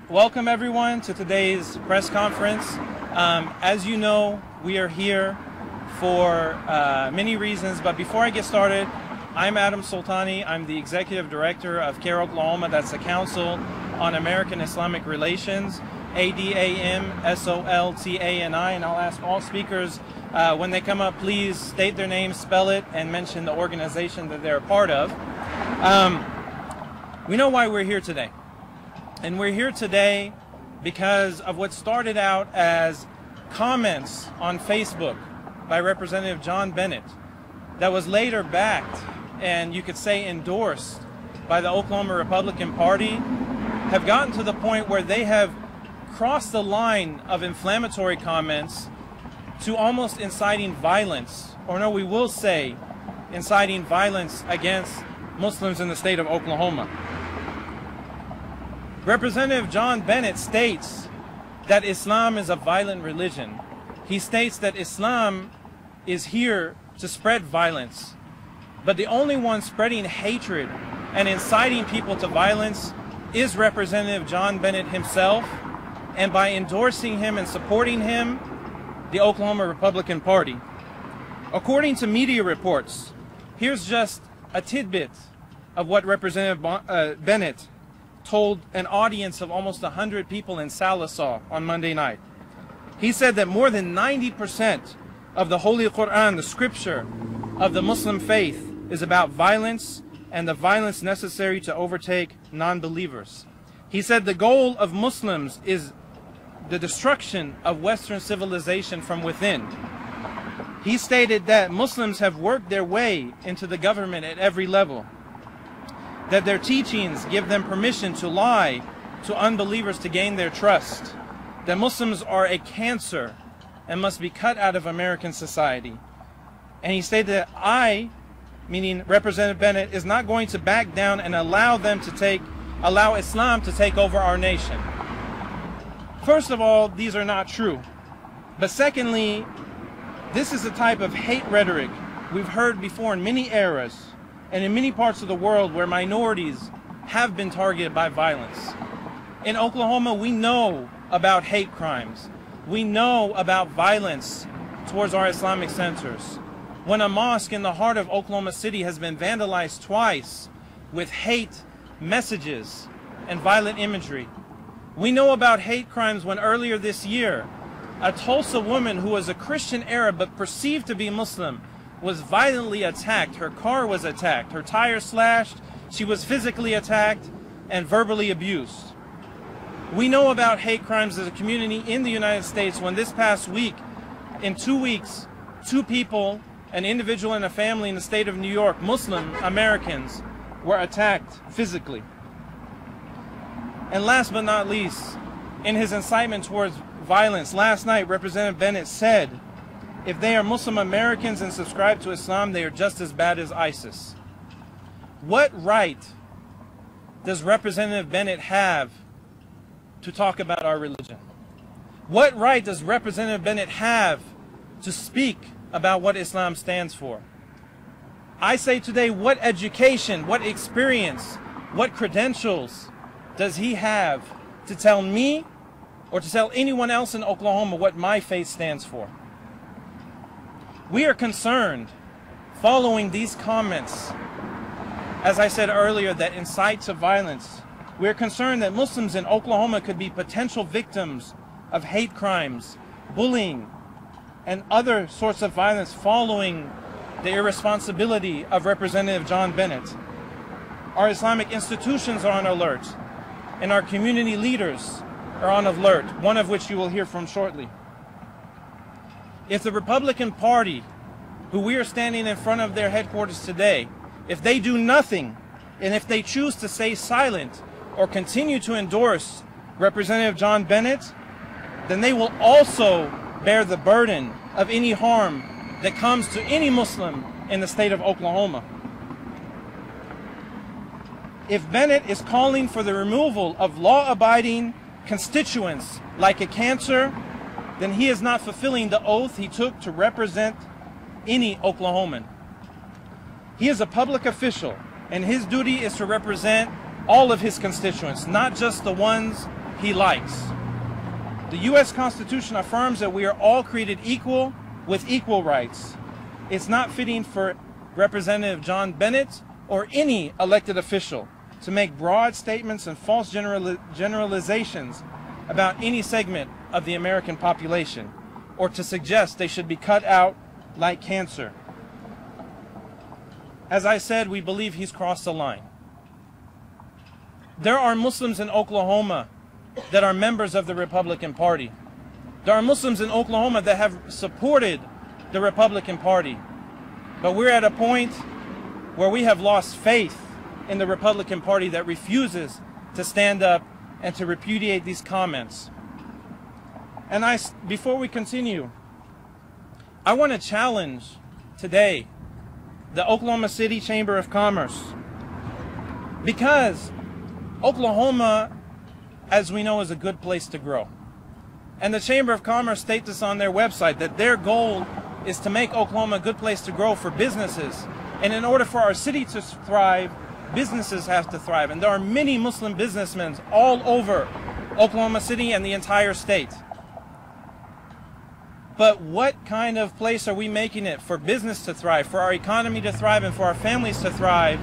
Welcome everyone to today's press conference. As you know, we are here for many reasons, but before I get started, I'm Adam Soltani. I'm the Executive Director of CAIR-OK, Oklahoma. That's the Council on American Islamic Relations, ADAMSOLTANI, and I'll ask all speakers when they come up, please state their name, spell it, and mention the organization that they're a part of. We know why we're here today. And we're here today because of what started out as comments on Facebook by Representative John Bennett that was later backed and you could say endorsed by the Oklahoma Republican Party, have gotten to the point where they have crossed the line of inflammatory comments to almost inciting violence, or no, we will say inciting violence against Muslims in the state of Oklahoma. Representative John Bennett states that Islam is a violent religion. He states that Islam is here to spread violence, but the only one spreading hatred and inciting people to violence is Representative John Bennett himself, and by endorsing him and supporting him, the Oklahoma Republican Party. According to media reports, here's just a tidbit of what Representative Bennett told an audience of almost 100 people in Sallisaw on Monday night. He said that more than 90% of the Holy Quran, the scripture of the Muslim faith, is about violence and the violence necessary to overtake non-believers. He said the goal of Muslims is the destruction of Western civilization from within. He stated that Muslims have worked their way into the government at every level, that their teachings give them permission to lie to unbelievers to gain their trust, that Muslims are a cancer and must be cut out of American society. And he stated that I, meaning Representative Bennett, is not going to back down and allow Islam to take over our nation. First of all, these are not true. But secondly, this is the type of hate rhetoric we've heard before in many eras and in many parts of the world where minorities have been targeted by violence. In Oklahoma, we know about hate crimes. We know about violence towards our Islamic centers. When a mosque in the heart of Oklahoma City has been vandalized twice with hate messages and violent imagery. We know about hate crimes when earlier this year, a Tulsa woman who was a Christian Arab but perceived to be Muslim was violently attacked. Her car was attacked, her tires slashed, she was physically attacked and verbally abused. We know about hate crimes as a community in the United States when this past week, in 2 weeks, 2 people, an individual and a family in the state of New York, Muslim Americans, were attacked physically. And last but not least, in his incitement towards violence, last night Representative Bennett said, if they are Muslim Americans and subscribe to Islam, they are just as bad as ISIS. What right does Representative Bennett have to talk about our religion? What right does Representative Bennett have to speak about what Islam stands for? I say today, what education, what experience, what credentials does he have to tell me or to tell anyone else in Oklahoma what my faith stands for? We are concerned, following these comments, as I said earlier, that incite to violence. We are concerned that Muslims in Oklahoma could be potential victims of hate crimes, bullying, and other sorts of violence following the irresponsibility of Representative John Bennett. Our Islamic institutions are on alert, and our community leaders are on alert, one of which you will hear from shortly. If the Republican Party, who we are standing in front of their headquarters today, if they do nothing, and if they choose to stay silent or continue to endorse Representative John Bennett, then they will also bear the burden of any harm that comes to any Muslim in the state of Oklahoma. If Bennett is calling for the removal of law-abiding constituents like a cancer, then he is not fulfilling the oath he took to represent any Oklahoman. He is a public official, and his duty is to represent all of his constituents, not just the ones he likes. The U.S. Constitution affirms that we are all created equal with equal rights. It's not fitting for Representative John Bennett or any elected official to make broad statements and false generalizations about any segment of the American population, or to suggest they should be cut out like cancer. As I said, we believe he's crossed the line. There are Muslims in Oklahoma that are members of the Republican Party. There are Muslims in Oklahoma that have supported the Republican Party. But we're at a point where we have lost faith in the Republican Party that refuses to stand up and to repudiate these comments. And before we continue, I want to challenge today the Oklahoma City Chamber of Commerce, because Oklahoma, as we know, is a good place to grow. And the Chamber of Commerce states this on their website, that their goal is to make Oklahoma a good place to grow for businesses. And in order for our city to thrive, businesses have to thrive. And there are many Muslim businessmen all over Oklahoma City and the entire state. But what kind of place are we making it for business to thrive, for our economy to thrive, and for our families to thrive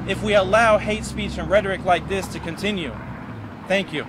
if we allow hate speech and rhetoric like this to continue? Thank you.